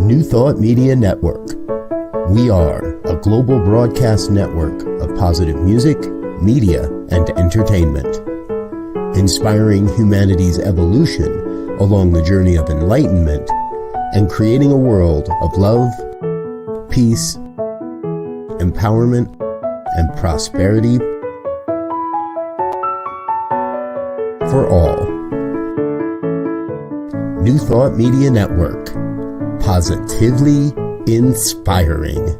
New Thought Media Network. We are a global broadcast network of positive music, media, and entertainment, inspiring humanity's evolution along the journey of enlightenment and creating a world of love, peace, empowerment, and prosperity for all. New Thought Media Network. Positively inspiring.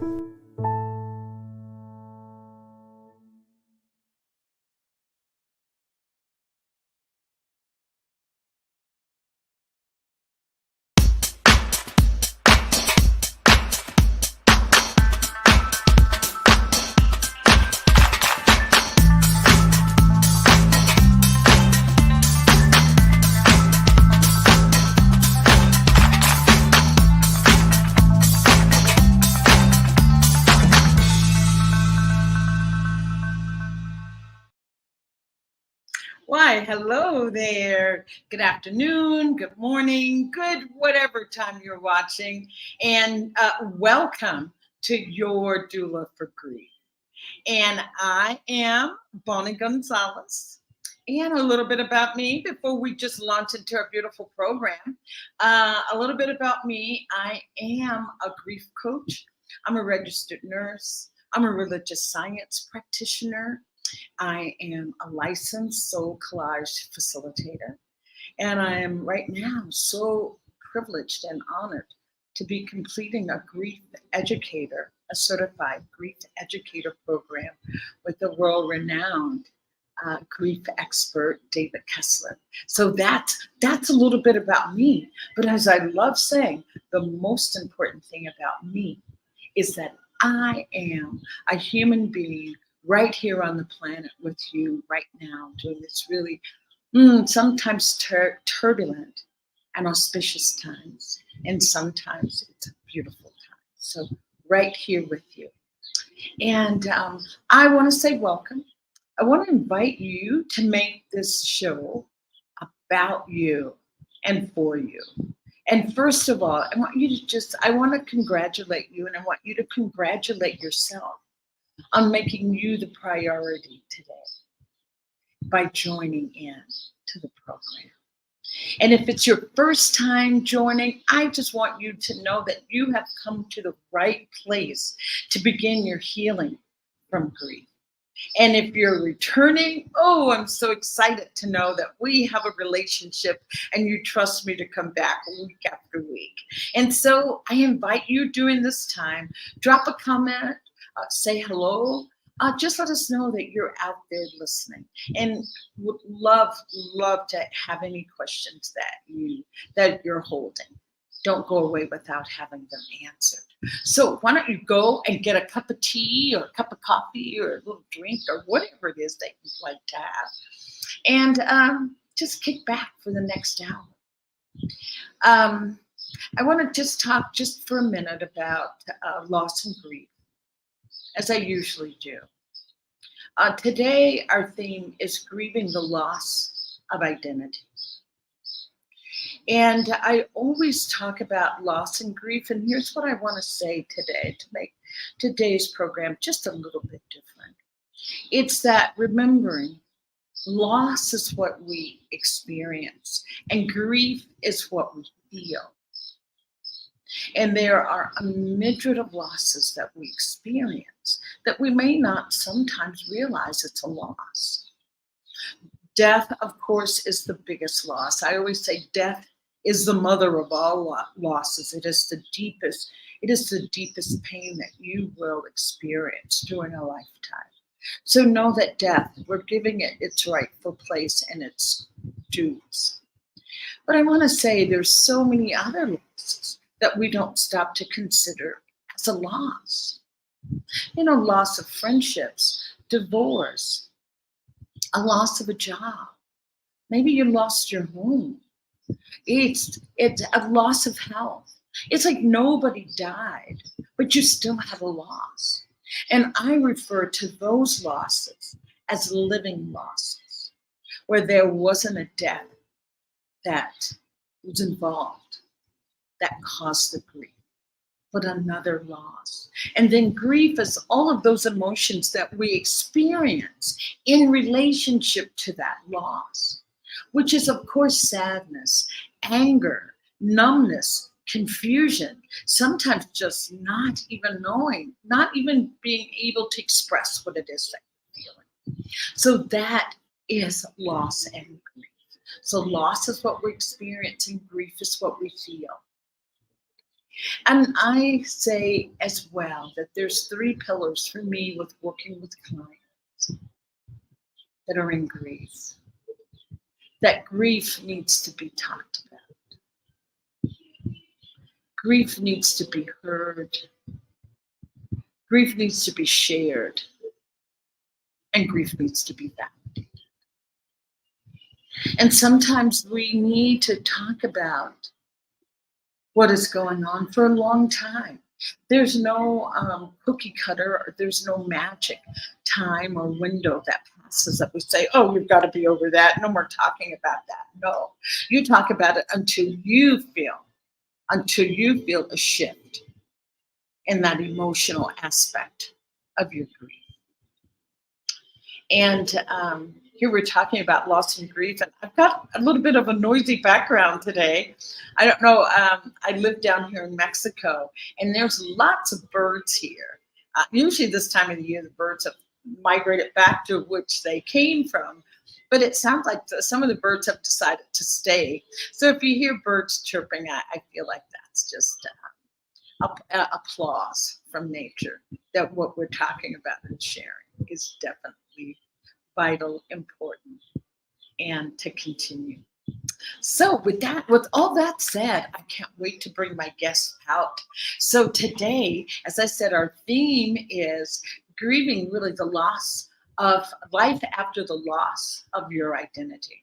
Why, hello there. Good afternoon, good morning, good whatever time you're watching, and welcome to Your Doula for Grief. And I am Bonnie Gonzalez. And a little bit about me before we just launch into our beautiful program. A little bit about me. I am a grief coach. I'm a registered nurse. I'm a religious science practitioner. I am a licensed soul collage facilitator, and I am right now so privileged and honored to be completing a grief educator, a certified grief educator program with the world-renowned grief expert, David Kessler. So that's a little bit about me. But as I love saying, the most important thing about me is that I am a human being right here on the planet with you right now, during this really sometimes turbulent and auspicious times, and sometimes it's a beautiful time. So right here with you. And I want to say welcome. I want to invite you to make this show about you and for you. And first of all, I want to congratulate you, and I want you to congratulate yourself on making you the priority today by joining in to the program. And if it's your first time joining, I just want you to know that you have come to the right place to begin your healing from grief. And if you're returning, I'm so excited to know that we have a relationship and you trust me to come back week after week. And so I invite you during this time, drop a comment, say hello. Just let us know that you're out there listening, and would love to have any questions that you're holding. Don't go away without having them answered. So why don't you go and get a cup of tea or a cup of coffee or a little drink or whatever it is that you'd like to have, and just kick back for the next hour. I want to just talk just for a minute about loss and grief, as I usually do. Today, our theme is grieving the loss of identity. And I always talk about loss and grief, and here's what I want to say today to make today's program just a little bit different. It's that remembering loss is what we experience, and grief is what we feel. And there are a myriad of losses that we experience that we may not sometimes realize it's a loss. Death, of course, is the biggest loss. I always say death is the mother of all losses. It is the deepest pain that you will experience during a lifetime. So know that death, we're giving it its rightful place and its dues. But I want to say there's so many other losses that we don't stop to consider as a loss. Loss of friendships, divorce, a loss of a job. Maybe you lost your home. It's a loss of health. It's like nobody died, but you still have a loss. And I refer to those losses as living losses, where there wasn't a death that was involved that caused the grief. but another loss. And then grief is all of those emotions that we experience in relationship to that loss, which is, of course, sadness, anger, numbness, confusion, sometimes just not even knowing, not even being able to express what it is that you're feeling. So that is loss and grief. So loss is what we experience and grief is what we feel. And I say as well that there's 3 pillars for me with working with clients that are in grief. That grief needs to be talked about. Grief needs to be heard. Grief needs to be shared. And grief needs to be validated. And sometimes we need to talk about what is going on for a long time. There's no cookie cutter, or there's no magic time or window that passes that we say, oh, you've got to be over that. No more talking about that. No, you talk about it until you feel a shift in that emotional aspect of your grief. And here we're talking about loss and grief, and I've got a little bit of a noisy background today. I don't know, I live down here in Mexico, and there's lots of birds here. Usually this time of the year, the birds have migrated back to which they came from, but it sounds like some of the birds have decided to stay. So if you hear birds chirping, I feel like that's just applause from nature, that what we're talking about and sharing is definitely vital, important, and to continue. So with all that said, I can't wait to bring my guests out. So today, as I said, our theme is grieving really the loss of life after the loss of your identity.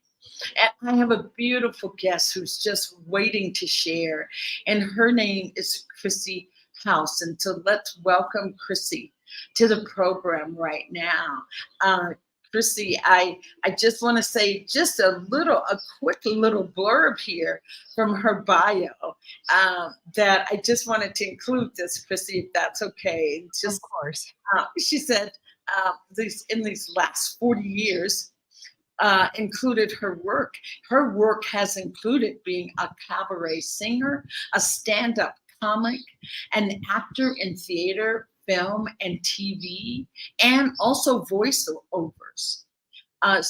And I have a beautiful guest who's just waiting to share, and her name is Christy House. And so let's welcome Christy to the program right now. Christy, I just want to say just a quick little blurb here from her bio that I just wanted to include this, Christy, if that's okay. Just, of course. She said in these last 40 years, included her work. Her work has included being a cabaret singer, a stand-up comic, an actor in theater, film, and TV, and also voiceovers, a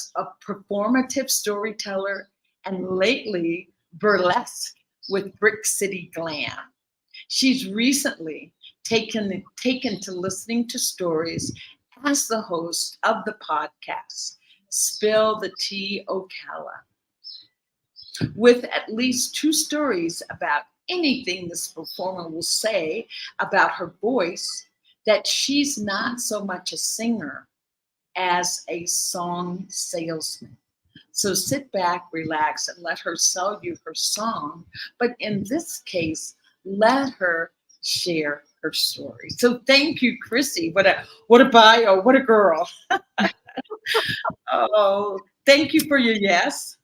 performative storyteller, and lately burlesque with Brick City Glam. She's recently taken to listening to stories as the host of the podcast Spill the Tea Ocala, with at least 2 stories about anything this performer will say about her voice, that she's not so much a singer as a song salesman. So sit back, relax, and let her sell you her song. But in this case, let her share her story. So thank you, Christy. What a bio, what a girl. Oh, thank you for your yes.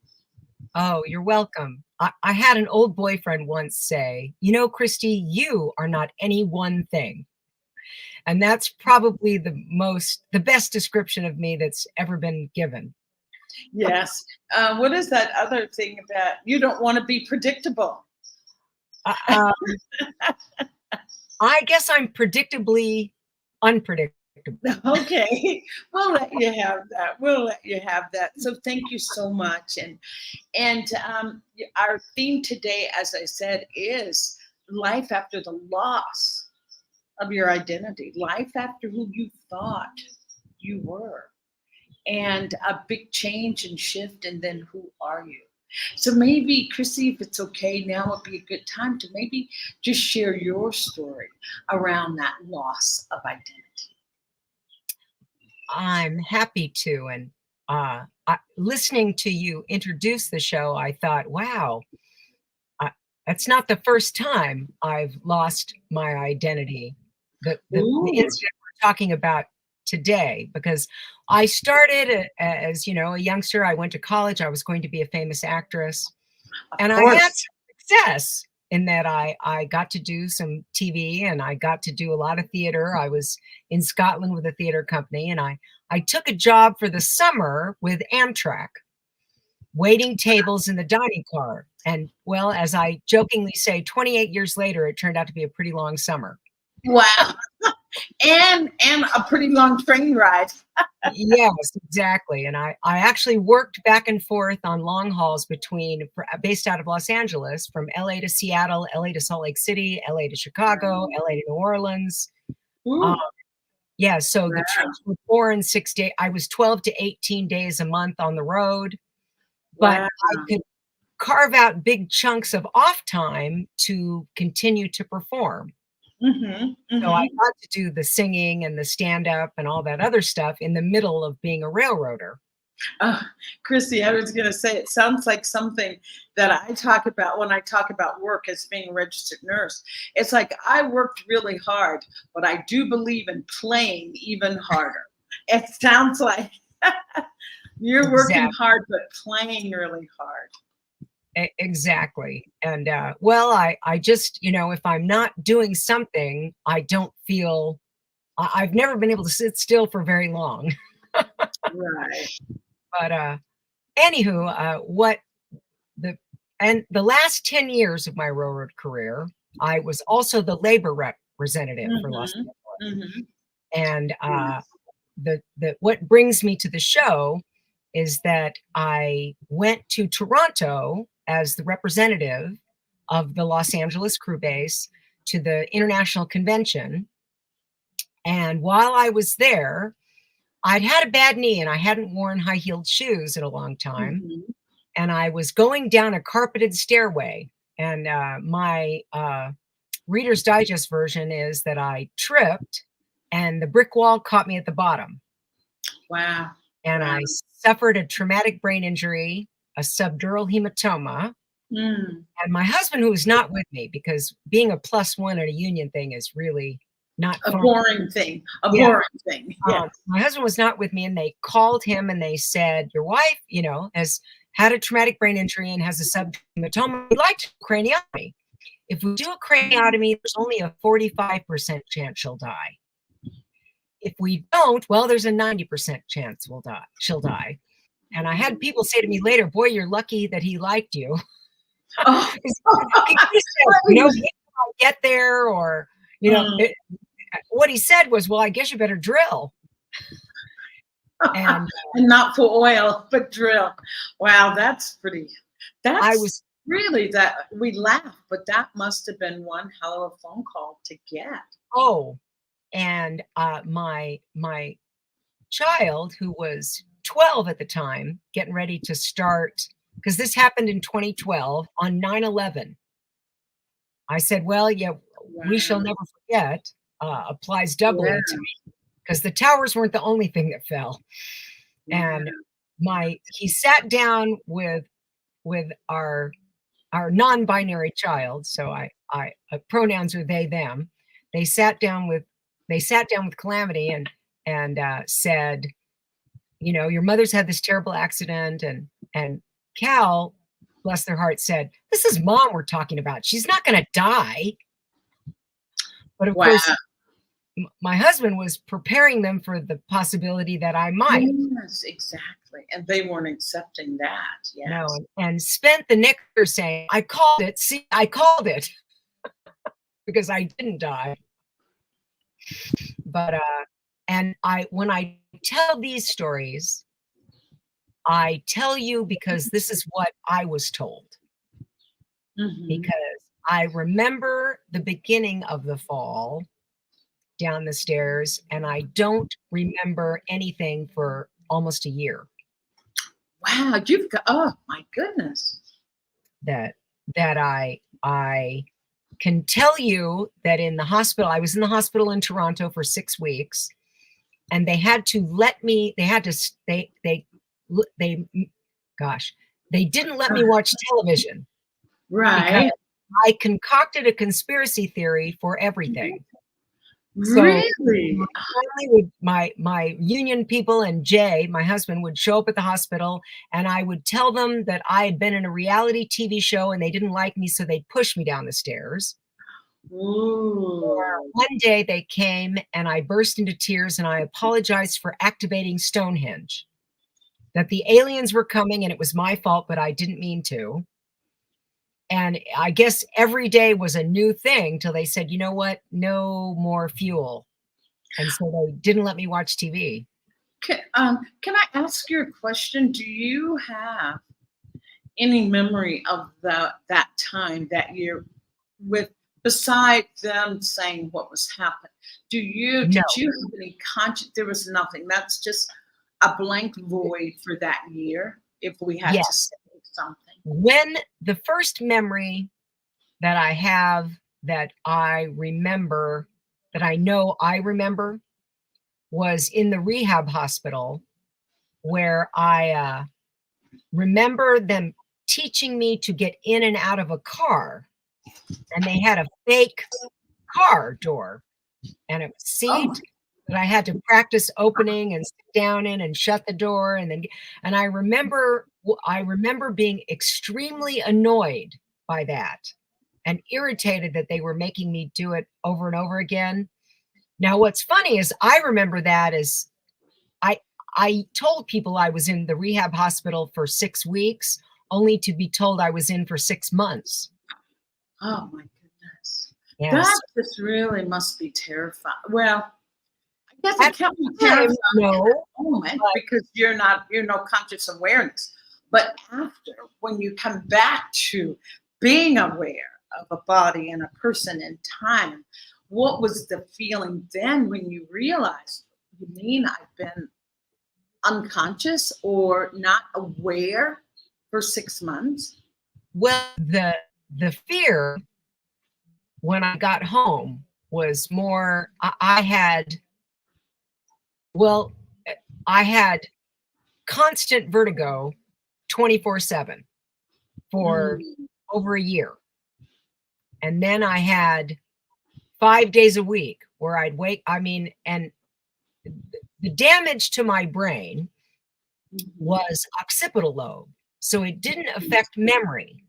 Oh, you're welcome. I had an old boyfriend once say, you know, Christy, you are not any one thing. And that's probably the best description of me that's ever been given. Yes. What is that other thing about you don't want to be predictable? I guess I'm predictably unpredictable. Okay, we'll let you have that. So thank you so much. And our theme today, as I said, is life after the loss of your identity, life after who you thought you were, and a big change and shift, and then who are you? So maybe, Chrissy, if it's okay, now would be a good time to maybe just share your story around that loss of identity. I'm happy to. And listening to you introduce the show, I thought, wow, that's not the first time I've lost my identity. The incident we're talking about today, because I started as, you know, a youngster. I went to college. I was going to be a famous actress, and I had some success. in that I got to do some TV and I got to do a lot of theater. I was in Scotland with a theater company, and I took a job for the summer with Amtrak, waiting tables in the dining car. And well, as I jokingly say, 28 years later, it turned out to be a pretty long summer. Wow. And a pretty long train ride. Yes, exactly. And I actually worked back and forth on long hauls based out of Los Angeles, from LA to Seattle, LA to Salt Lake City, LA to Chicago, LA to New Orleans. Yeah, so the trips were 4 and 6 days. I was 12 to 18 days a month on the road, but I could carve out big chunks of off time to continue to perform. So I got to do the singing and the stand-up and all that other stuff in the middle of being a railroader. Christy, I was going to say, it sounds like something that I talk about when I talk about work as being a registered nurse. It's like I worked really hard, but I do believe in playing even harder. It sounds like you're working hard, but playing really hard. Exactly. And well, I just, if I'm not doing something, I don't feel, I've never been able to sit still for very long. Right. But anywho, the last 10 years of my railroad career, I was also the labor representative for Los Angeles. And what brings me to the show is that I went to Toronto as the representative of the Los Angeles crew base to the international convention. And while I was there, I'd had a bad knee and I hadn't worn high-heeled shoes in a long time. And I was going down a carpeted stairway. And my Reader's Digest version is that I tripped and the brick wall caught me at the bottom. Wow. And I suffered a traumatic brain injury, a subdural hematoma. And my husband, who was not with me, because being a +1 at a union thing is really not a boring thing. Boring thing. Yes. My husband was not with me, and they called him and they said, your wife, has had a traumatic brain injury and has a subdural hematoma. We'd like to do a craniotomy. If we do a craniotomy, there's only a 45% chance she'll die. If we don't, well, there's a 90% chance she'll die. And I had people say to me later, boy, you're lucky that he liked you. Oh. He said, I'll get there, or, what he said was, well, I guess you better drill. And not for oil, but drill. Wow, that's really that we laugh, but that must have been one hell of a phone call to get. Oh, and my child, who was 12 at the time, getting ready to start, because this happened in 2012 on 9/11. I said, well, we shall never forget applies doubly to me, because the towers weren't the only thing that fell. And he sat down with our non-binary child. So I pronouns are they, them. They sat down with Calamity and said, your mother's had this terrible accident. And Cal, bless their heart, said, this is Mom we're talking about. She's not going to die. But of course, my husband was preparing them for the possibility that I might. Yes, exactly. And they weren't accepting that. Yes. No, and spent the knicker saying, I called it. See, I called it. Because I didn't die. But and when I tell these stories, I tell you because this is what I was told. Because I remember the beginning of the fall down the stairs, and I don't remember anything for almost a year. Wow, you've got, oh my goodness. That I can tell you that in the hospital, I was in the hospital in Toronto for 6 weeks, and they didn't let me watch television. Right. I concocted a conspiracy theory for everything. So Really? my union people and Jay, my husband, would show up at the hospital, and I would tell them that I had been in a reality TV show and they didn't like me, so they'd push me down the stairs. Ooh. One day they came and I burst into tears and I apologized for activating Stonehenge, that the aliens were coming and it was my fault, but I didn't mean to. And I guess every day was a new thing till they said, you know what, no more fuel. And so they didn't let me watch TV. Can I ask you a question? Do you have any memory of that time, that year, with, beside them saying what was happening? No. Did you have any conscious? There was nothing. That's just a blank void for that year. If we had to Yes. say something. When the first memory that I have that I remember, that I know I remember, was in the rehab hospital, where I remember them teaching me to get in and out of a car. And they had a fake car door and it was sealed, that I had to practice opening and sit down in and shut the door. And I remember being extremely annoyed by that and irritated that they were making me do it over and over again. Now, what's funny is I remember that as I told people I was in the rehab hospital for 6 weeks, only to be told I was in for 6 months. Oh my goodness. Yes. That just really must be terrifying. Well, I guess At it can't be the time, terrifying no, at that moment, but because you're no conscious awareness. But after, when you come back to being aware of a body and a person in time, what was the feeling then when you realized, you mean I've been unconscious or not aware for 6 months? well, the fear when I got home was more, I had constant vertigo 24/7 for Mm. over a year. And then I had 5 days a week where I'd wake, and the damage to my brain was occipital lobe. So it didn't affect memory,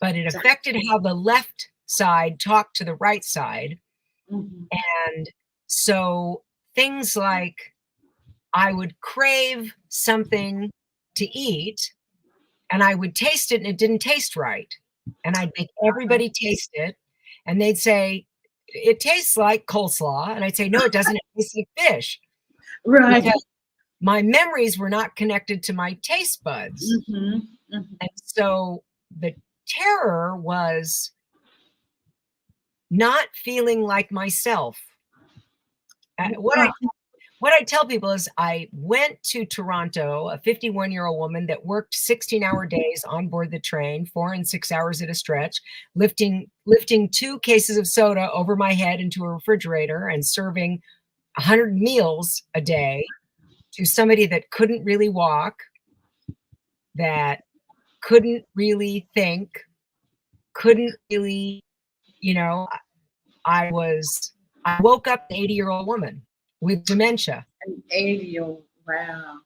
but it affected how the left side talked to the right side. Mhm. And so things like I would crave something to eat and I would taste it and it didn't taste right. And I'd make everybody taste it and they'd say, it tastes like coleslaw. And I'd say, no, it doesn't. It tastes like fish. Right. Because my memories were not connected to my taste buds. Mhm. Mhm. And so the terror was not feeling like myself. What I tell people is I went to Toronto, a 51-year-old woman that worked 16-hour days on board the train, 4 and 6 hours at a stretch, lifting 2 cases of soda over my head into a refrigerator and serving 100 meals a day to somebody that couldn't really walk, that couldn't really think, couldn't really, I woke up an 80-year-old woman with dementia. An 80. Wow. Wow.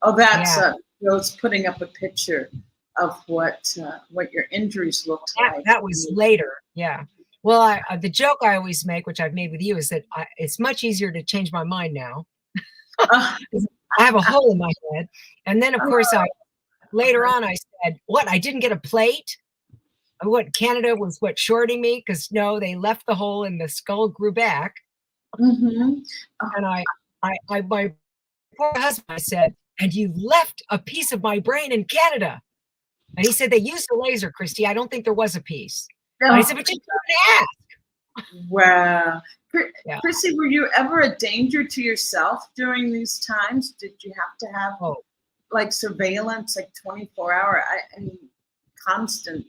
Oh, that's Yeah. I was putting up a picture of what your injuries looked like. That was later. Yeah. Well, the joke I always make, which I've made with you, is that it's much easier to change my mind now. Ah, I have a hole in my head. And then, of course, later on, I said, what, I didn't get a plate? What, Canada was shorting me? Because no, they left the hole and the skull grew back. mhm. And my poor husband, I said, and you left a piece of my brain in Canada. And he said, they used a laser, Christy. I don't think there was a piece. And I said, but you didn't ask. Wow. Yeah. Chrissy, were you ever a danger to yourself during these times? Did you have to have like surveillance, like 24-hour, I mean, constant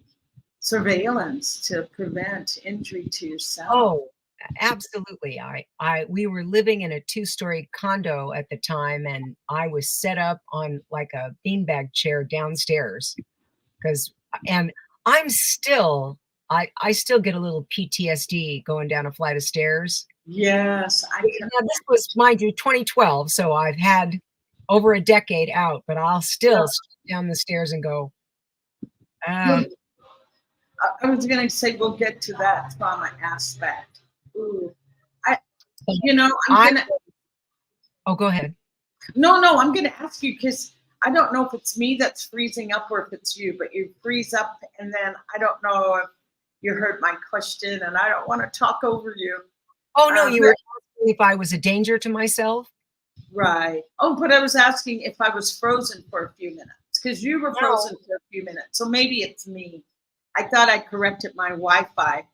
surveillance to prevent injury to yourself? Oh, absolutely. We were living in a 2-story condo at the time, and I was set up on like a beanbag chair downstairs and I still get a little PTSD going down a flight of stairs. Yes, I can. Now, this was, mind you, 2012, so I've had over a decade out, but I'll still step down the stairs and go, I was going to say we'll get to that trauma aspect. Ooh, I'm going to. Oh, go ahead. No, I'm going to ask you because I don't know if it's me that's freezing up or if it's you, but you freeze up and then I don't know if you heard my question and I don't want to talk over you. Oh, no, you were asking if I was a danger to myself? Right. Oh, but I was asking if I was frozen for a few minutes because you were frozen for a few minutes. So maybe it's me. I thought I corrected my Wi-Fi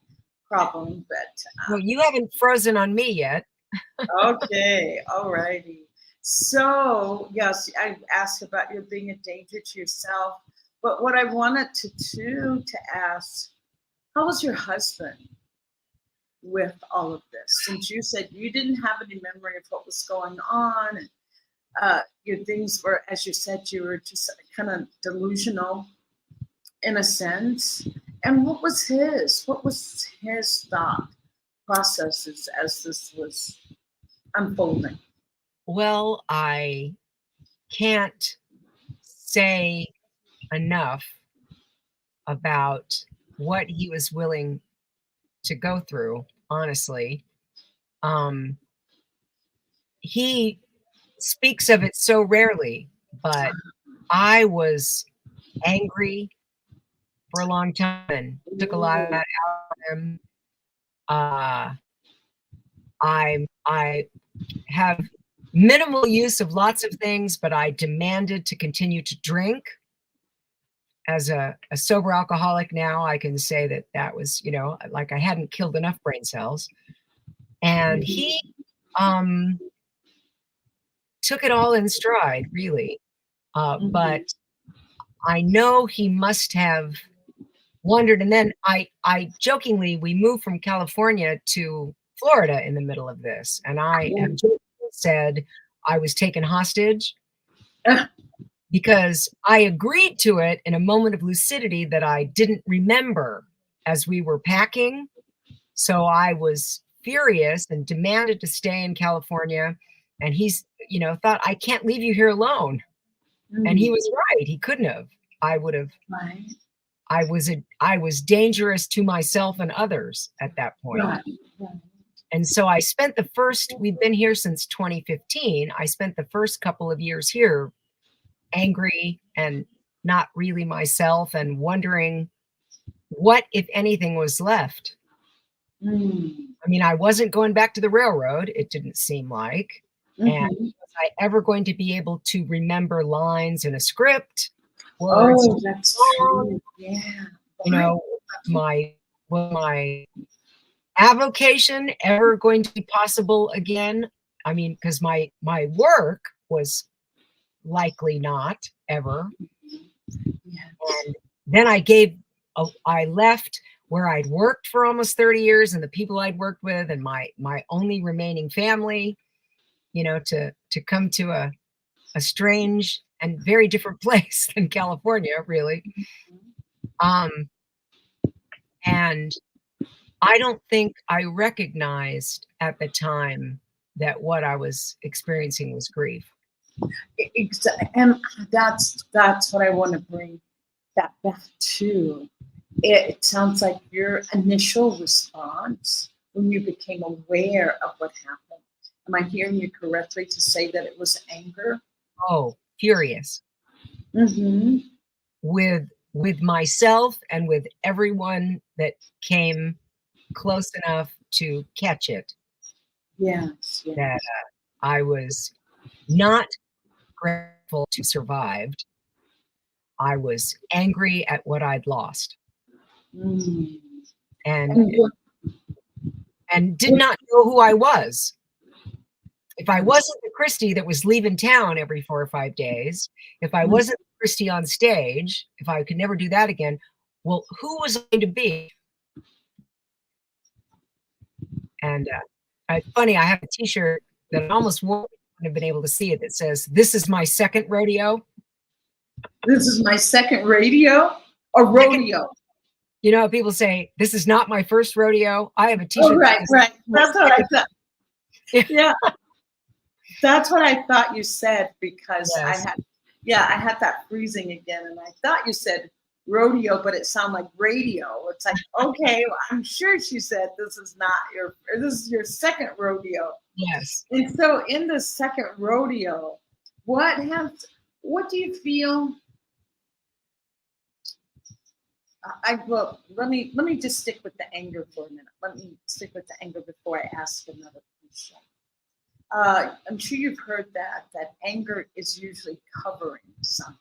problem, but. Well, you haven't frozen on me yet. Okay. All righty. So, yes, I asked about your being a danger to yourself, but what I wanted to ask, how was your husband with all of this? Since you said you didn't have any memory of what was going on, and your things were, as you said, you were just kind of delusional in a sense. And what was his thought processes as this was unfolding? Well, I can't say enough about what he was willing to go through, honestly. He speaks of it so rarely, but I was angry for a long time and took a lot of that out of him. I have minimal use of lots of things, but I demanded to continue to drink. As a sober alcoholic now, I can say that was, like I hadn't killed enough brain cells. And he took it all in stride, really. But I know he must have wondered. And then I jokingly, we moved from California to Florida in the middle of this. And I have said I was taken hostage because I agreed to it in a moment of lucidity that I didn't remember as we were packing. So I was furious and demanded to stay in California. And he's, thought, I can't leave you here alone. And he was right. He couldn't have. I would have. Right. I was dangerous to myself and others at that point. Right. And so we've been here since 2015. I spent the first couple of years here angry and not really myself and wondering what, if anything, was left. I mean, I wasn't going back to the railroad, it didn't seem like. And was I ever going to be able to remember lines in a script? Words? Oh, that's true. Yeah. Was my avocation ever going to be possible again? I mean, because my work was likely not ever. And then I left where I'd worked for almost 30 years and the people I'd worked with and my only remaining family, to come to a strange and very different place than California, really. And I don't think I recognized at the time that what I was experiencing was grief. And that's what I want to bring that back to. It sounds like your initial response when you became aware of what happened. Am I hearing you correctly to say that it was anger? Oh, furious. With myself and with everyone that came close enough to catch it. Yes. That I was not grateful to survive. I was angry at what I'd lost. And did not know who I was. If I wasn't the Christy that was leaving town every 4 or 5 days, if I wasn't the Christy on stage, if I could never do that again, well, who was I going to be? And it's funny, I have a t-shirt that I almost wouldn't have been able to see it that says, "This is my second rodeo." This is my second rodeo? A rodeo. People say, "This is not my first rodeo." I have a t-shirt. Oh, right. That's what I thought. Yeah, that's what I thought you said because Yes. I had that freezing again, and I thought you said rodeo, but it sounded like radio. It's like, okay, well, I'm sure she said this is your second rodeo. Yes. And so in the second rodeo, what do you feel? Well, let me just stick with the anger for a minute. Let me stick with the anger before I ask another question. I'm sure you've heard that anger is usually covering something.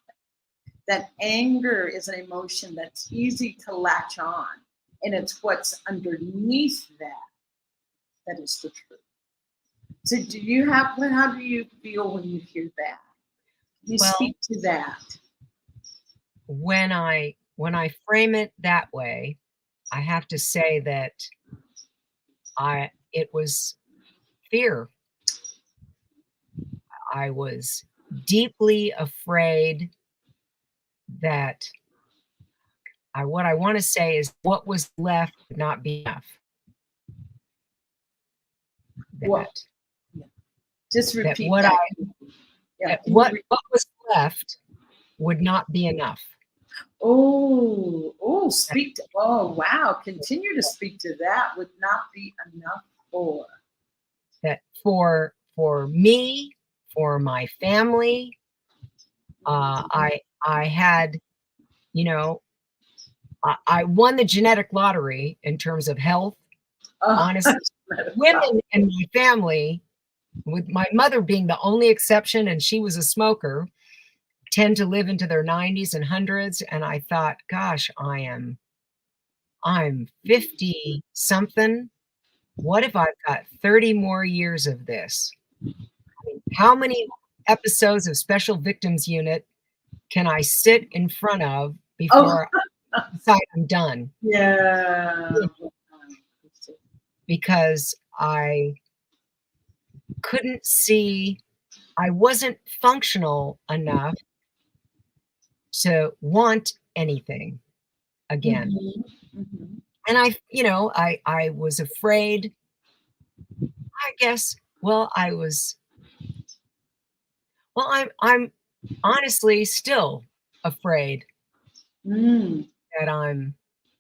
That anger is an emotion that's easy to latch on, and it's what's underneath that is the truth. So how do you feel when you hear that? Can you speak to that? When I frame it that way, I have to say that it was fear. I was deeply afraid that what I want to say is what was left would not be enough. Just repeat what that. What was left would not be enough. Oh, wow. Continue to speak to that. Would not be enough for. That for me, for my family, I had, I won the genetic lottery in terms of health. Honestly, women in my family, with my mother being the only exception, and she was a smoker, tend to live into their 90s and hundreds. And I thought, gosh, I'm 50 something. What if I've got 30 more years of this? I mean, how many episodes of Special Victims Unit can I sit in front of before I decide I'm done? Yeah. Because I couldn't see, I wasn't functional enough to want anything again. And I was afraid, I guess, I'm honestly still afraid that I'm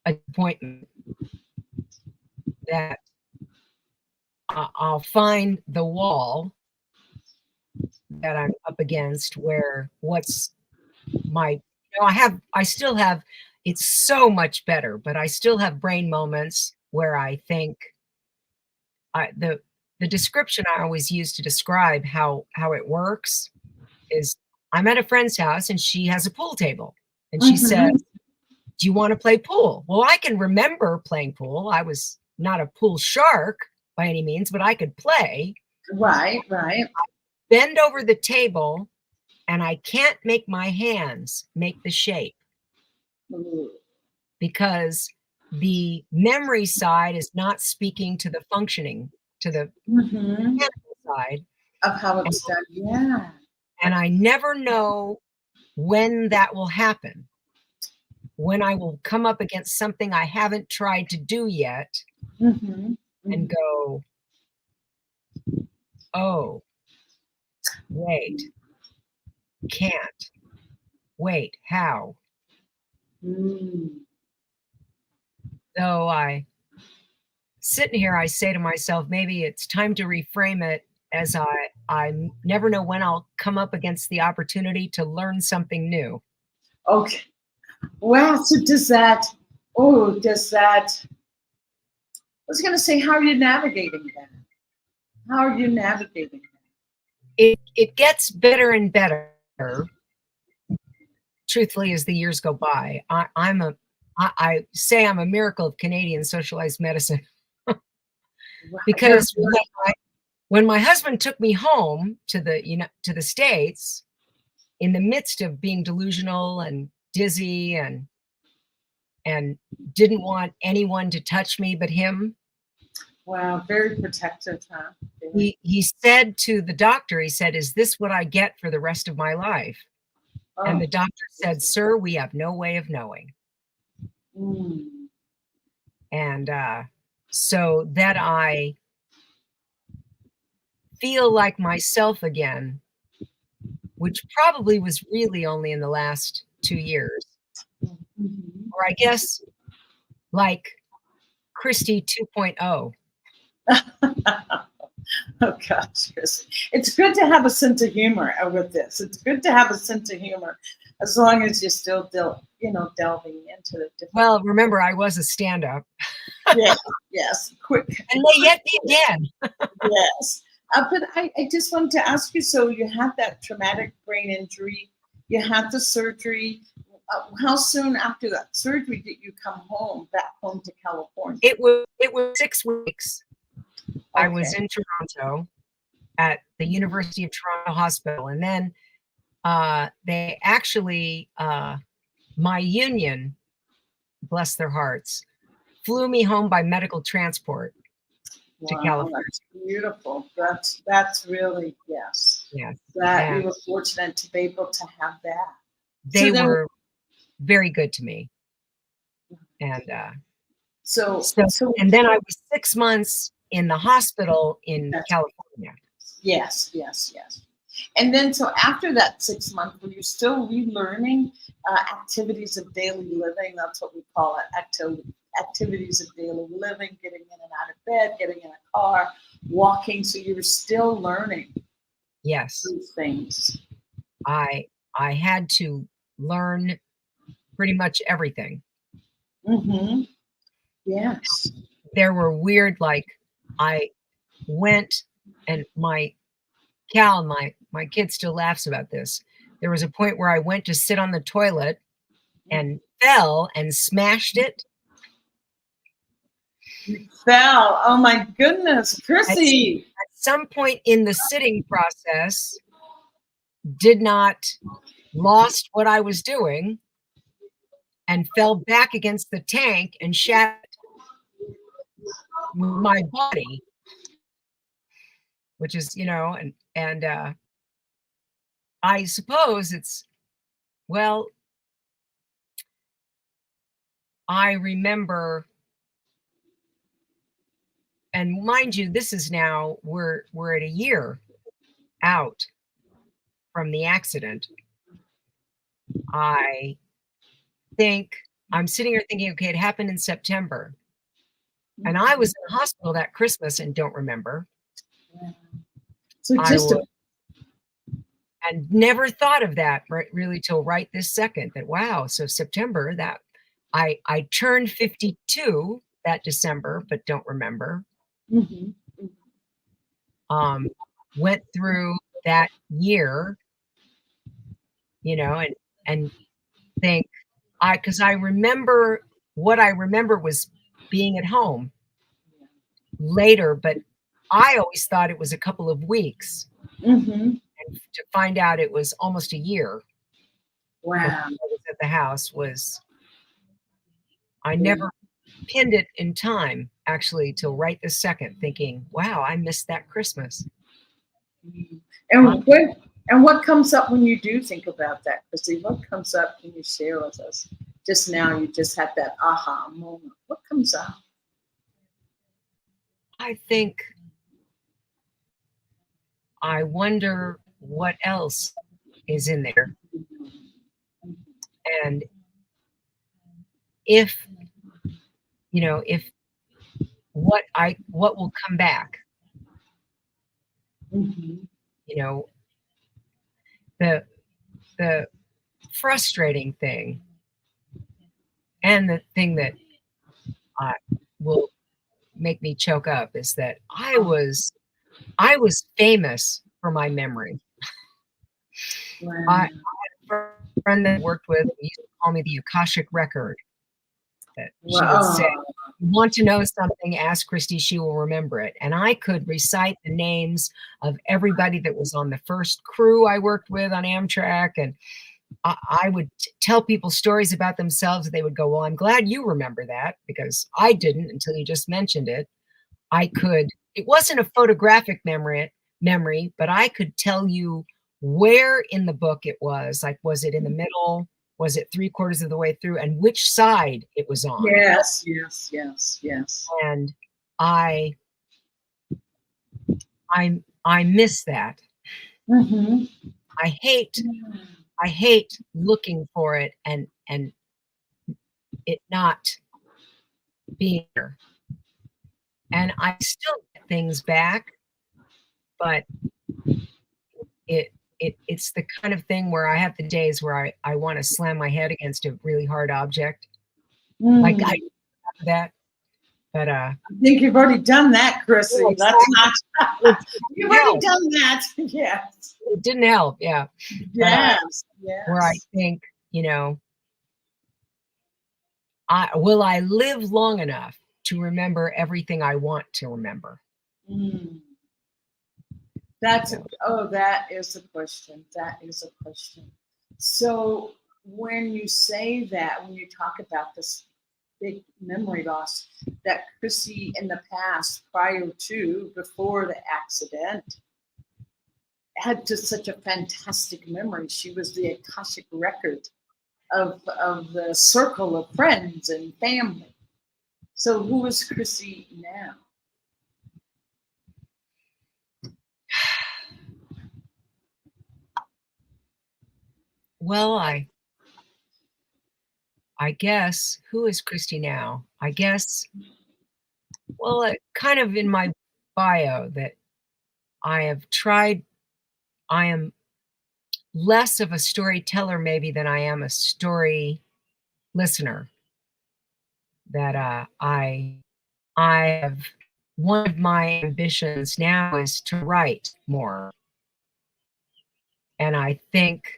a disappointment, that I'll find the wall that I'm up against where I still have, it's so much better, but I still have brain moments where I think the description I always use to describe how it works is I'm at a friend's house and she has a pool table and she says, do you want to play pool? Well, I can remember playing pool. I was not a pool shark by any means, but I could play. Right. I bend over the table and I can't make my hands make the shape because the memory side is not speaking to the functioning, to the side of how it's done. Yeah. And I never know when that will happen, when I will come up against something I haven't tried to do yet and go, oh, wait, can't, wait, how? So sitting here, I say to myself, maybe it's time to reframe it as I never know when I'll come up against the opportunity to learn something new. Okay. Wow. So I was going to say, how are you navigating that? How are you navigating that? It gets better and better, truthfully, as the years go by. I say I'm a miracle of Canadian socialized medicine. Because when my husband took me home to the States, in the midst of being delusional and dizzy and didn't want anyone to touch me but him. Wow, very protective, huh? He said to the doctor, he said, "Is this what I get for the rest of my life?" And the doctor said, "Sir, we have no way of knowing." And so that feel like myself again, which probably was really only in the last 2 years. Mhm. Or I guess like Christy 2.0. Oh gosh, Chris. It's good to have a sense of humor with this. It's good to have a sense of humor as long as you're still delving into the different. Well, remember, I was a stand-up. Yes, quick. And may yet be again. Yes. But I just wanted to ask you, so you had that traumatic brain injury, you had the surgery. How soon after that surgery did you come back home to California? It was 6 weeks. Okay. I was in Toronto at the University of Toronto Hospital. And then they actually, my union, bless their hearts, flew me home by medical transport to California. That's beautiful. That's really, yes. Yes. That you were fortunate to be able to have that. They were very good to me. And and then I was 6 months in the hospital in California. Yes. And then, so after that 6 months, were you still relearning activities of daily living? That's what we call it, activities of daily living, getting in and out of bed, getting in a car, walking. So you were still learning. Yes. These things. I had to learn pretty much everything. Mm-hmm. Yes. There were weird, like, I went and my kid still laughs about this. There was a point where I went to sit on the toilet and fell and smashed it. You fell. Oh my goodness, Chrissy. At some point in the sitting process, did not lost what I was doing and fell back against the tank and shattered my body, which is, and I suppose it's, well, I remember, and mind you, this is now, we're at a year out from the accident. I think I'm sitting here thinking, okay, it happened in September. And I was in the hospital that Christmas and don't remember. So and never thought of that really till right this second, that wow, so September, that I turned 52 that December, but don't remember. Mm-hmm. Went through that year, and think because I remember what I remember was being at home later, but I always thought it was a couple of weeks. Mm-hmm. And to find out it was almost a year. Wow. I was at the house I never pinned it in time, actually, till right this second, thinking, wow, I missed that Christmas. And what comes up when you do think about that, Chrissy? What comes up? Can you share with us? Just now, you just had that aha moment. What comes up? I think I wonder what else is in there. And if what will come back. Mm-hmm. The frustrating thing, and the thing that will make me choke up, is that I was famous for my memory. Wow. I had a friend that I worked with, he used to call me the Akashic Record. That she would say, "You want to know something? Ask Christy, she will remember it." And I could recite the names of everybody that was on the first crew I worked with on Amtrak, and I would tell people stories about themselves, and they would go, "Well, I'm glad you remember that, because I didn't until you just mentioned it." It wasn't a photographic memory, but I could tell you where in the book it was. Like, was it in the middle? Was it 3/4 of the way through? And which side it was on? Yes. And And I I miss that. Mm-hmm. I hate looking for it and it not being there. And I still get things back, but it's the kind of thing where I have the days where I want to slam my head against a really hard object. Like I do that. But I think you've already done that, Chrissy. yeah, That's exactly. not. It You've didn't already help. done that. Yes. It didn't help. Yeah. Yes. Where I Yes. think, you know, will I live long enough to remember everything I want to remember? Mm. That's Yeah. that is a question. That is a question. So when you say that, when you talk about this big memory loss, that Chrissy in the past, before the accident, had just such a fantastic memory. She was the Akashic record of the circle of friends and family. So who is Chrissy now? Well, I guess, who is Christy now? I guess, well, kind of in my bio that I have tried, I am less of a storyteller maybe than I am a story listener. That I have, one of my ambitions now is to write more. And I think,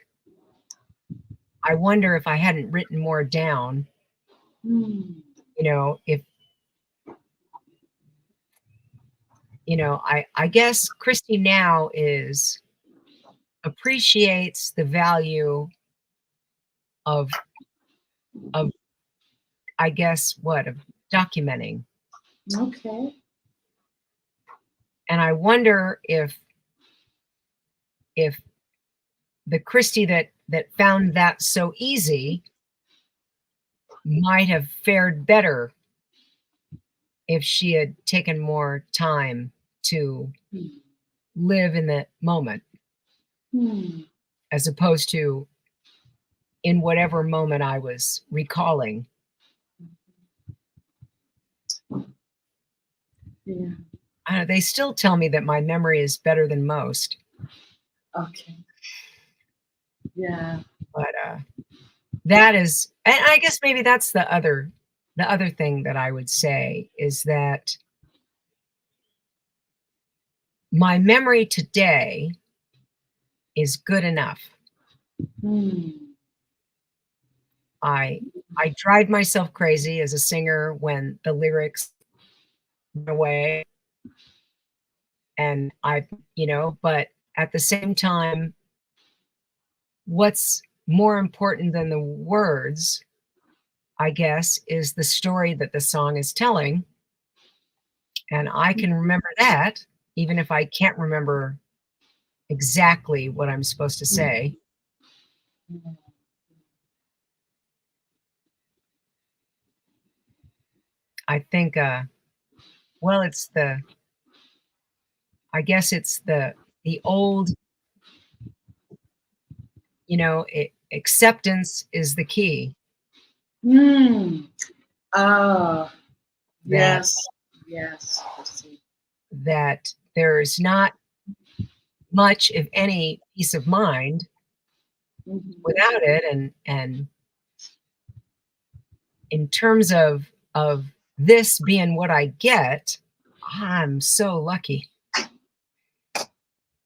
I wonder if I hadn't written more down, you know, if, you know, I guess Christy now appreciates the value of I guess of documenting. Okay. And I wonder if the Christy that found that so easy might have fared better if she had taken more time to live in the moment, as opposed to in whatever moment I was recalling. Yeah. They still tell me that my memory is better than most. Okay. Yeah. But that is, and I guess maybe that's the other thing that I would say is that my memory today is good enough. I drive myself crazy as a singer when the lyrics went away, and but at the same time, what's more important than the words, I guess, is the story that the song is telling. And I can remember that, even if I can't remember exactly what I'm supposed to say. I think, well, I guess it's the old, acceptance is the key. Ah, That, yes, yes. that there's not much, if any, peace of mind without it. And in terms of this being what I get, I'm so lucky.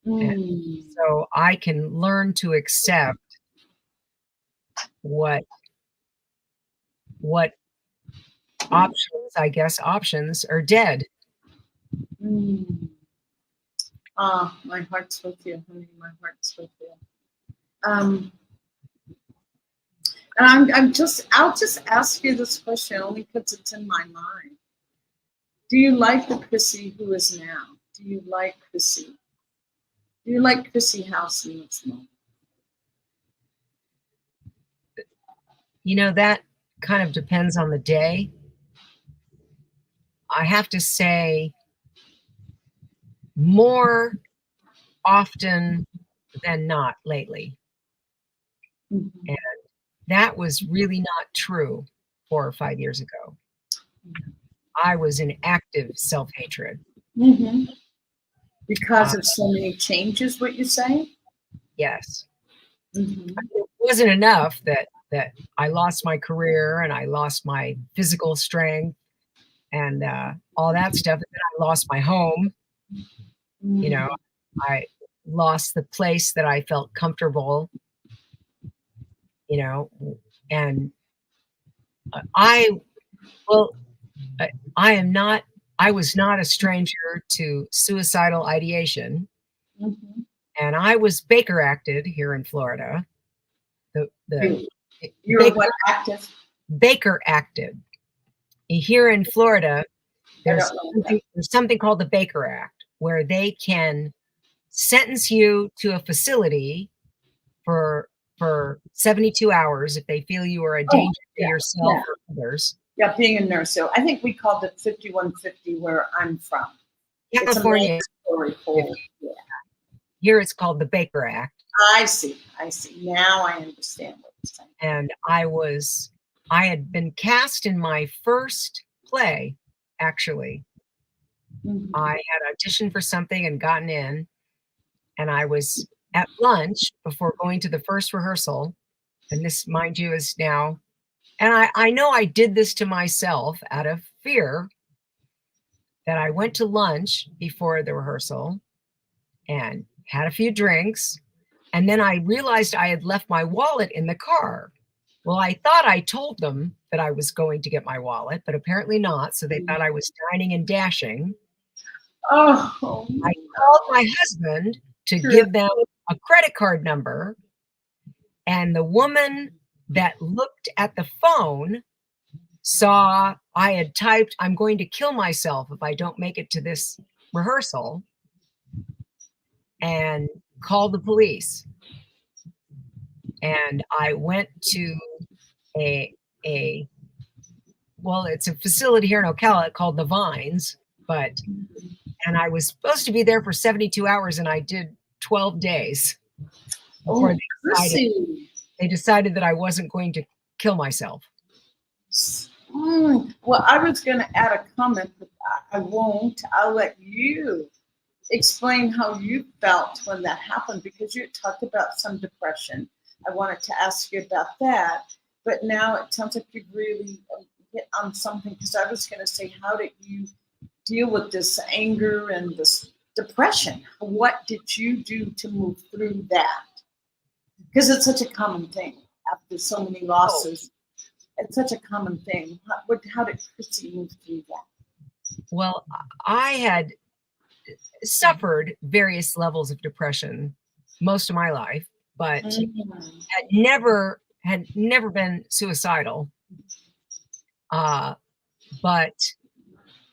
And so I can learn to accept what options are dead. Ah, my heart's with you, honey. My heart's with you. And I'll just ask you this question only because it's in my mind. Do you like the Chrissy who is now? Do you like Chrissy? Do you like Christy House in this moment? That kind of depends on the day. I have to say more often than not lately. Mhm. And that was really not true 4 or 5 years ago. I was in active self-hatred. Mhm. Because of so many changes, what you say? Yes. Mhm. It wasn't enough that I lost my career and I lost my physical strength and all that stuff. And then I lost my home. You know, I lost the place that I felt comfortable, you know, and I, well, I am not, I was not a stranger to suicidal ideation. Mhm. And I was Baker acted here in Florida. The You're Baker, what active? Baker acted. Here in Florida, I don't know that. there's something called the Baker Act, where they can sentence you to a facility for 72 hours if they feel you are a Oh, danger to yeah, yourself yeah. or others. Yeah, being a nurse. So I think we called it 5150 where I'm from. California, It's a mandatory hold. Yeah. here it's called the Baker Act. I see. I see. Now I understand what you're saying. And I had been cast in my first play, actually. Mhm. I had auditioned for something and gotten in, and I was at lunch before going to the first rehearsal. And this, mind you, is now, and I know I did this to myself out of fear, that I went to lunch before the rehearsal and had a few drinks. And then I realized I had left my wallet in the car. Well, I thought I told them that I was going to get my wallet, but apparently not. So they thought I was dining and dashing. Oh, I called my husband to give them a credit card number. And the woman that looked at the phone saw I had typed, "I'm going to kill myself if I don't make it to this rehearsal," and called the police. And I went to a well, it's a facility here in Ocala called the Vines, and I was supposed to be there for 72 hours and I did 12 days before Chrissy. they decided that I wasn't going to kill myself. Well, I was going to add a comment, but I won't. I'll let you explain how you felt when that happened, because you talked about some depression. I wanted to ask you about that, but now it sounds like you've really hit on something, because I was going to say, how did you deal with this anger and this depression? What did you do to move through that? Because it's such a common thing after so many losses. It's such a common thing. How did Christy move through that? Well, I had suffered various levels of depression most of my life, but had never been suicidal. But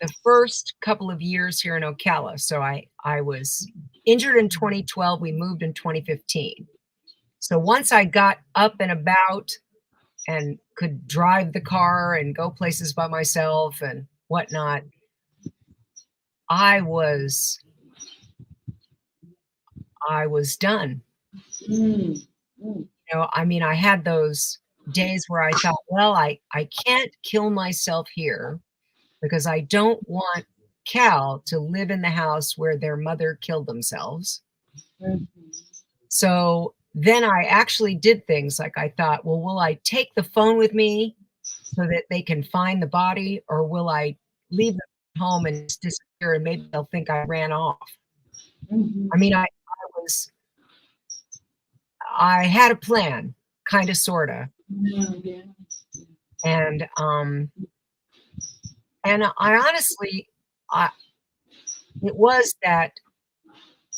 the first couple of years here in Ocala, so I was injured in 2012. We moved in 2015. So once I got up and about and could drive the car and go places by myself and whatnot, I was done. You know, I mean, I had those days where I thought, well, I can't kill myself here because I don't want Cal to live in the house where their mother killed themselves. So then I actually did things like, I thought, well, will I take the phone with me so that they can find the body, or will I leave them at home and just disappear and maybe they'll think I ran off? I mean, I had a plan, kind of, sort of. And I honestly, it was that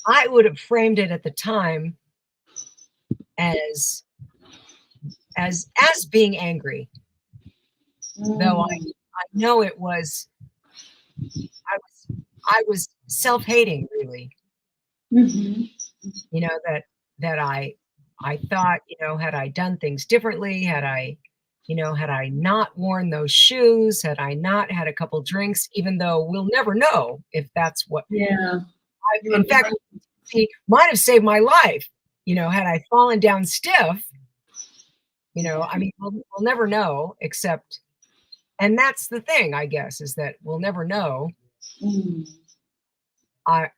I would have framed it at the time as being angry, though I know it was, I was self-hating, really. You know, that I thought, you know, had I done things differently, had I not worn those shoes, had I not had a couple drinks, even though we'll never know if that's what. Yeah. In fact, See, might have saved my life, had I fallen down stiff, I mean, we'll never know except, and that's the thing, I guess, is that we'll never know. Mm. I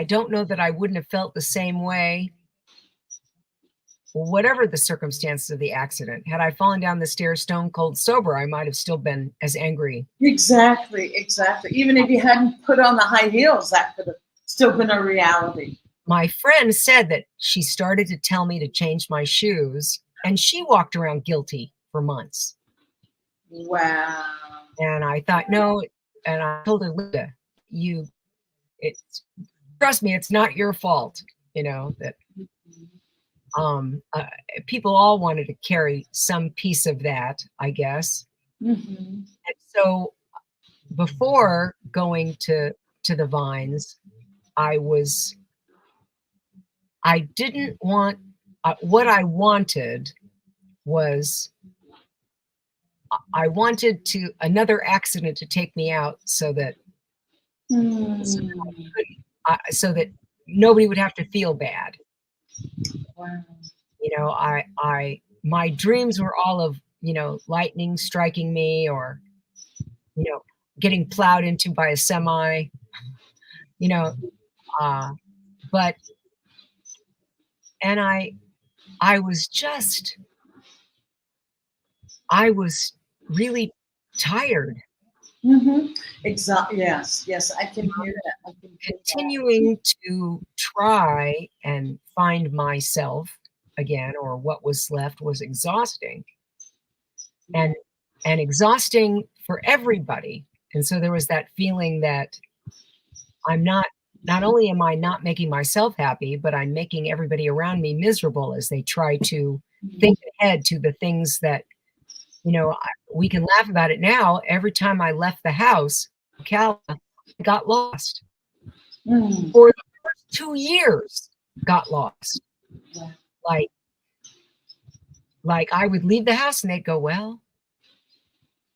don't know that I wouldn't have felt the same way, whatever the circumstances of the accident. Had I fallen down the stairs stone cold sober, I might have still been as angry. Exactly. Even if you hadn't put on the high heels, that could have still been a reality. My friend said that she started to tell me to change my shoes, and she walked around guilty for months. Wow. And I thought, no, and I told her, Linda, trust me, it's not your fault, that people all wanted to carry some piece of that, I guess. Mm-hmm. And so before going to the Vines, I didn't want, what I wanted was, I wanted another accident to take me out so that so that nobody would have to feel bad. Wow. My dreams were all of, lightning striking me, or, getting plowed into by a semi, but, and I was really tired. Mm-hmm. Exactly. Yes, I can hear that. Continuing to try and find myself again, or what was left, was exhausting, and exhausting for everybody. And so there was that feeling that not only am I not making myself happy, but I'm making everybody around me miserable as they try to think ahead to the things that, we can laugh about it now. Every time I left the house, Ocala, I got lost. For the first 2 years, got lost. Like I would leave the house and they'd go, well,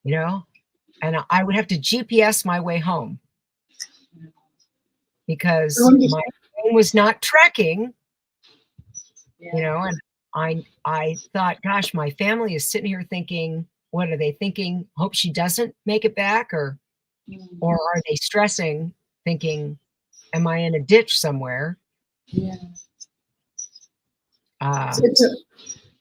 and I would have to GPS my way home because my phone was not tracking, and I thought, gosh, my family is sitting here thinking, what are they thinking? Hope she doesn't make it back, or are they stressing, thinking, am I in a ditch somewhere? Yeah.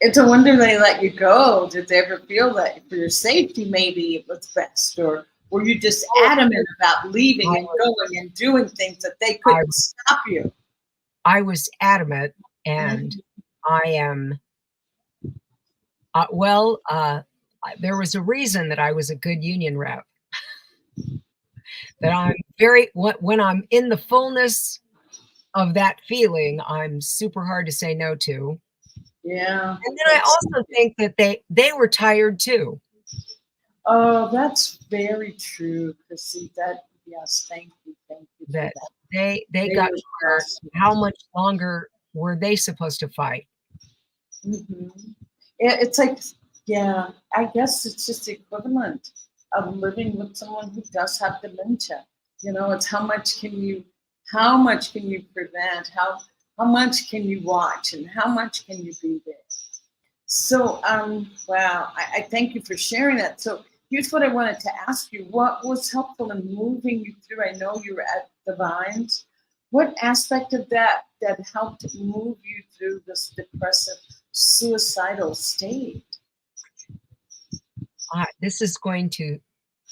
It's a wonder they let you go. Did they ever feel that for your safety, maybe it was best, or were you just adamant about leaving and going and doing things that they couldn't stop you? I was adamant, and I am, there was a reason that I was a good union rep. That I'm when I'm in the fullness of that feeling, I'm super hard to say no to. Yeah. And then I also think that they were tired too. Oh, that's very true, Chrissy. Yes, thank you. That they got tired. How much longer were they supposed to fight? Mm-hmm. It's like, yeah, I guess it's just the equivalent of living with someone who does have dementia. It's how much can you prevent? How much can you watch, and how much can you be there? So, wow, I thank you for sharing that. So here's what I wanted to ask you. What was helpful in moving you through? I know you were at the Vines. What aspect of that helped move you through this depressive, suicidal state? This is going to,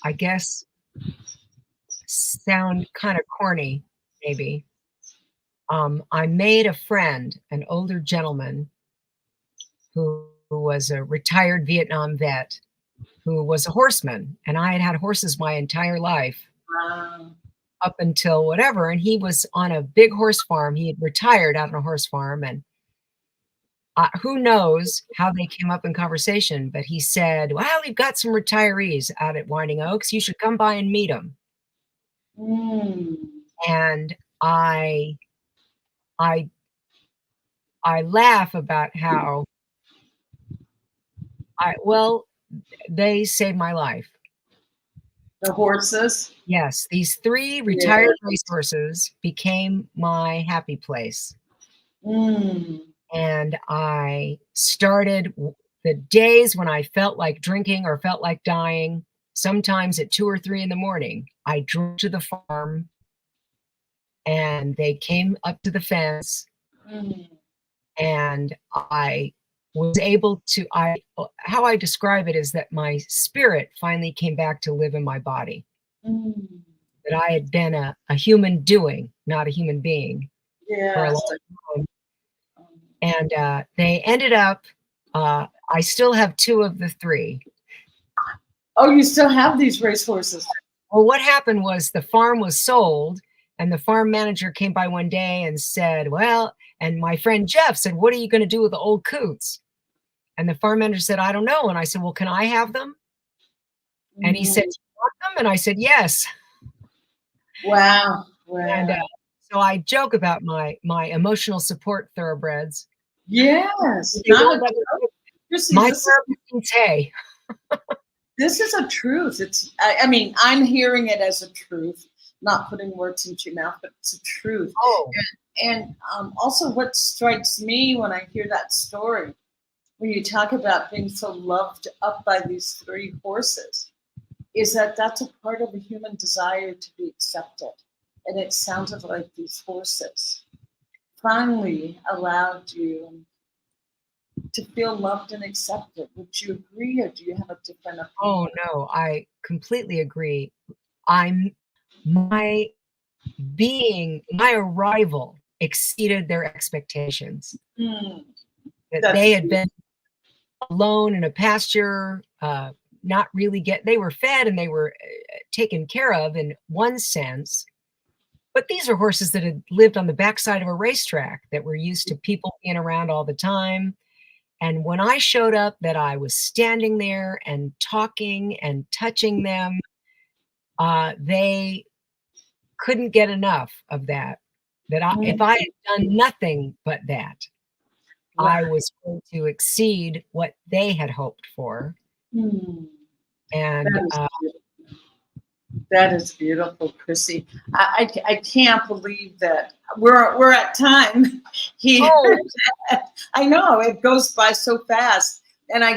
I guess, sound kind of corny, maybe. I made a friend, an older gentleman who was a retired Vietnam vet, who was a horseman, and I had horses my entire life. Wow. Up until whatever, and he was on a big horse farm. He had retired out on a horse farm, and who knows how they came up in conversation, but he said, well, we've got some retirees out at Winding Oaks. You should come by and meet them. And I laugh about how they saved my life. The horses. Yes, these 3 retired racehorses became my happy place. Mm. And I started the days when I felt like drinking or felt like dying, sometimes at 2 or 3 in the morning. I drove to the farm and they came up to the fence, and I was able to, how I describe it is that my spirit finally came back to live in my body. That I had been a human doing, not a human being, for a long time. And they ended up, I still have 2 of the 3. Oh, you still have these racehorses? Well, what happened was the farm was sold, and the farm manager came by one day and said, well, and my friend Jeff said, what are you going to do with the old coots? And the farm manager said, I don't know. And I said, well, can I have them? And he said, you want them? And I said, yes. Wow. And so I joke about my emotional support thoroughbreds. Yes. My therapist thinks, hey. This is a truth. It's, I mean, I'm hearing it as a truth, not putting words into your mouth, but it's a truth. Oh. And also what strikes me when I hear that story, when you talk about being so loved up by these 3 horses, is that that's a part of a human desire to be accepted. And it sounded like these horses finally allowed you to feel loved and accepted. Would you agree, or do you have a different opinion? Oh, no, I completely agree. My arrival exceeded their expectations. That they had been alone in a pasture, not really they were fed and they were taken care of in one sense. But these are horses that had lived on the backside of a racetrack, that were used to people being around all the time. And when I showed up, that I was standing there and talking and touching them, they couldn't get enough of that. If I had done nothing but that, I was going to exceed what they had hoped for. And that is beautiful, Chrissy. I can't believe that we're at time here. Oh. I know it goes by so fast, and I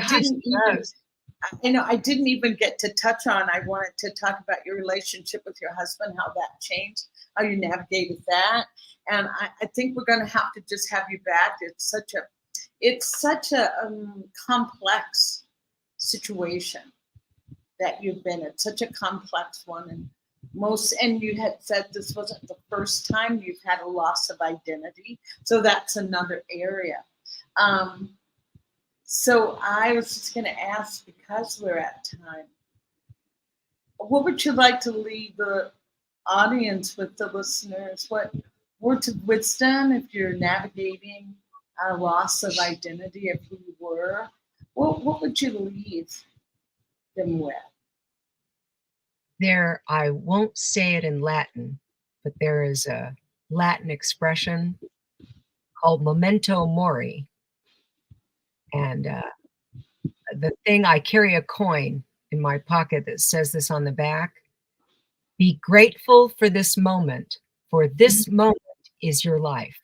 didn't even get to touch on. I wanted to talk about your relationship with your husband, how that changed, how you navigated that, and I think we're going to have to just have you back. It's such a complex situation that you've been in, such a complex one, and you had said this wasn't the first time you've had a loss of identity, so that's another area. So I was just going to ask, because we're at time, what would you like to leave the audience with, the listeners? What words of wisdom, if you're navigating a loss of identity of who you were, what would you leave them with? I won't say it in Latin, but there is a Latin expression called memento mori. And I carry a coin in my pocket that says this on the back: be grateful for this moment, for this moment is your life.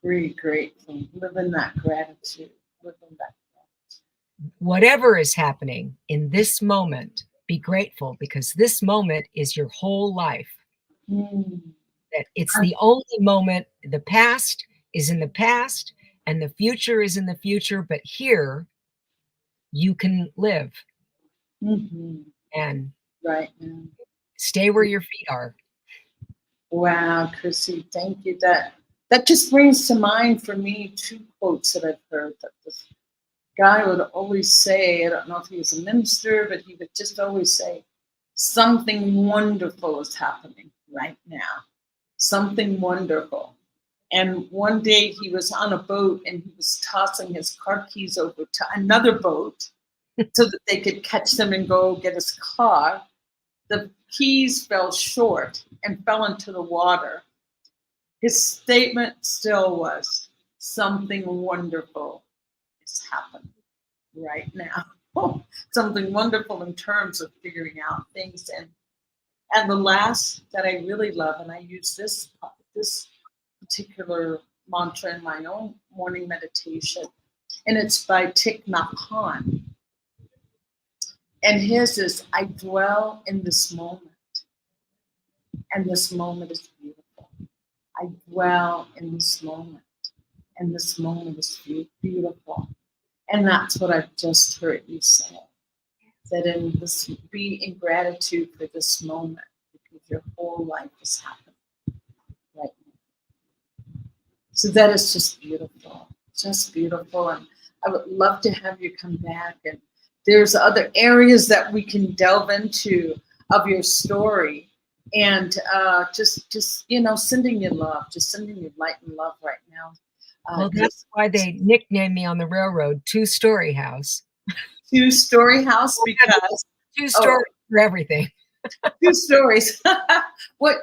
Very grateful. Live in that gratitude. Whatever is happening in this moment, be grateful, because this moment is your whole life. That it's the only moment. The past is in the past and the future is in the future, but here you can live and stay where your feet are. Wow, Chrissy, thank you. That just brings to mind for me 2 quotes that I've heard that this guy would always say. I don't know if he was a minister, but he would just always say, something wonderful is happening right now. Something wonderful. And one day he was on a boat and he was tossing his car keys over to another boat so that they could catch them and go get his car. The keys fell short and fell into the water. His statement still was, something wonderful is happening right now. something wonderful in terms of figuring out things. And the last that I really love, and I use this particular mantra in my own morning meditation, and it's by Thich Nhat Hanh. And his is, I dwell in this moment, and this moment is beautiful. I dwell in this moment, and this moment is beautiful. And that's what I've just heard you say. That in this, be in gratitude for this moment, because your whole life is happening right now. So that is just beautiful, and I would love to have you come back. And there's other areas that we can delve into of your story, and just sending you love, just sending you light and love right now. Well, that's why they nicknamed me on the railroad Two-Story House. Two-story house, because two stories for everything. 2 stories. What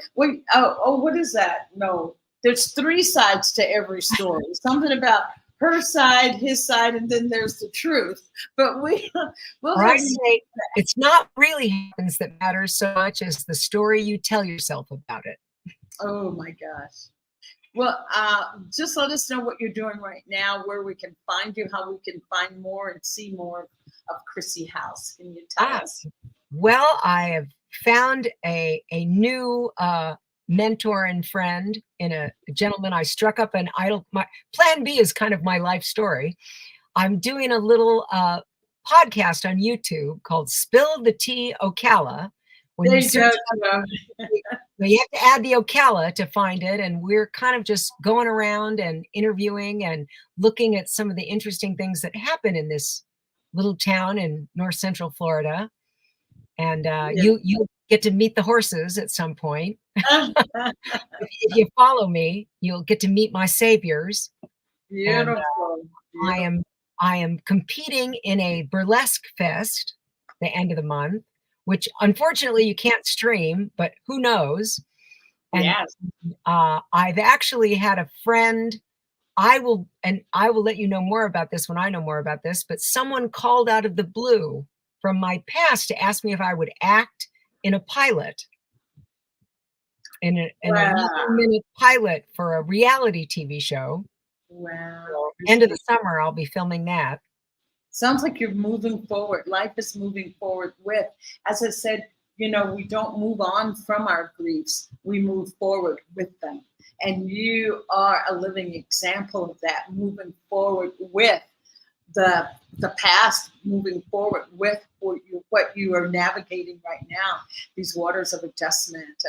is that? No, there's 3 sides to every story. Something about her side, his side, and then there's the truth. But I say it's not really happens that matters so much as the story you tell yourself about it. Oh my gosh. Well, just let us know what you're doing right now, where we can find you, how we can find more and see more of Christy House. Can you tell us? Well, I have found a new mentor and friend in a gentleman I struck up an idol. My plan B is kind of my life story. I'm doing a little podcast on YouTube called Spill the Tea Ocala. When you search you have to add the Ocala to find it, and we're kind of just going around and interviewing and looking at some of the interesting things that happen in this little town in north central Florida. And you get to meet the horses at some point. If you follow me, you'll get to meet my saviors. Beautiful. And, I am competing in a burlesque fest the end of the month, which unfortunately you can't stream, but who knows? And yes. I've actually had a friend. I will let you know more about this when I know more about this, but someone called out of the blue from my past to ask me if I would act in a pilot, in a 11-minute pilot for a reality TV show. Wow. So, end of the summer, I'll be filming that. Sounds like you're moving forward. Life is moving forward with, as I said, we don't move on from our griefs. We move forward with them. And you are a living example of that, moving forward with the past, moving forward with what you are navigating right now, these waters of adjustment,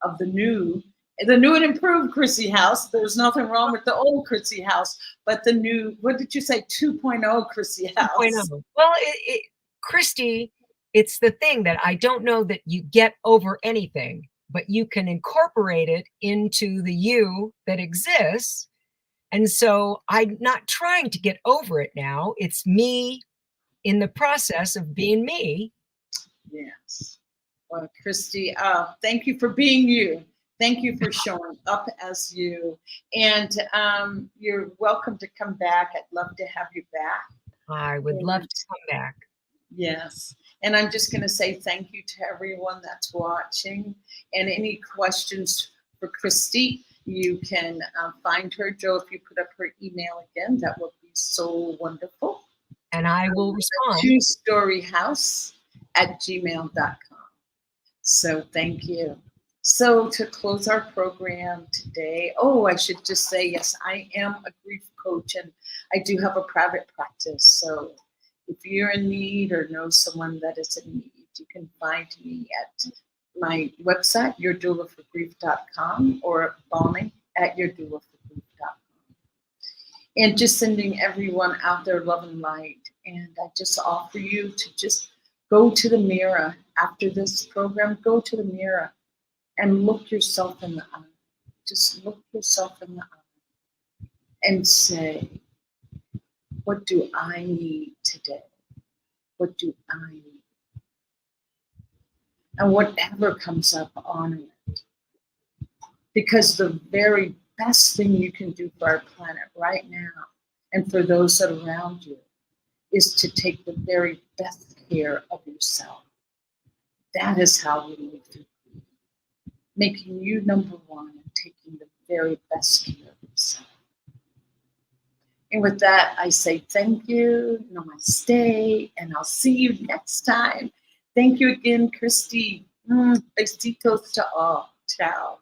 of the new and improved Christy House. There's nothing wrong with the old Christy House, but the new, what did you say, 2.0 Christy House? 2.0. Well, Christy, it's the thing that I don't know that you get over anything, but you can incorporate it into the you that exists. And so I'm not trying to get over it now. It's me in the process of being me. Yes. Well, Christy, thank you for being you. Thank you for showing up as you. And you're welcome to come back. I'd love to have you back. I would love to come back. Yes. And I'm just going to say thank you to everyone that's watching. And any questions for Christy, you can find her. Joe, if you put up her email again, that would be so wonderful. And I will respond. twostoryhouse@gmail.com. So thank you. So to close our program today, I should just say, yes, I am a grief coach and I do have a private practice. So if you're in need or know someone that is in need, you can find me at my website, yourdoulaforgrief.com, or balmy@yourdoulaforgrief.com. And just sending everyone out there love and light. And I just offer you to just go to the mirror after this program, go to the mirror and look yourself in the eye. Just look yourself in the eye and say, what do I need today? What do I need? And whatever comes up, honor it. Because the very best thing you can do for our planet right now, and for those that are around you, is to take the very best care of yourself. That is how we live through grief. Making you number one and taking the very best care of yourself. And with that, I say thank you, namaste, and I'll see you next time. Thank you again, Christy. Besitos to all. Ciao.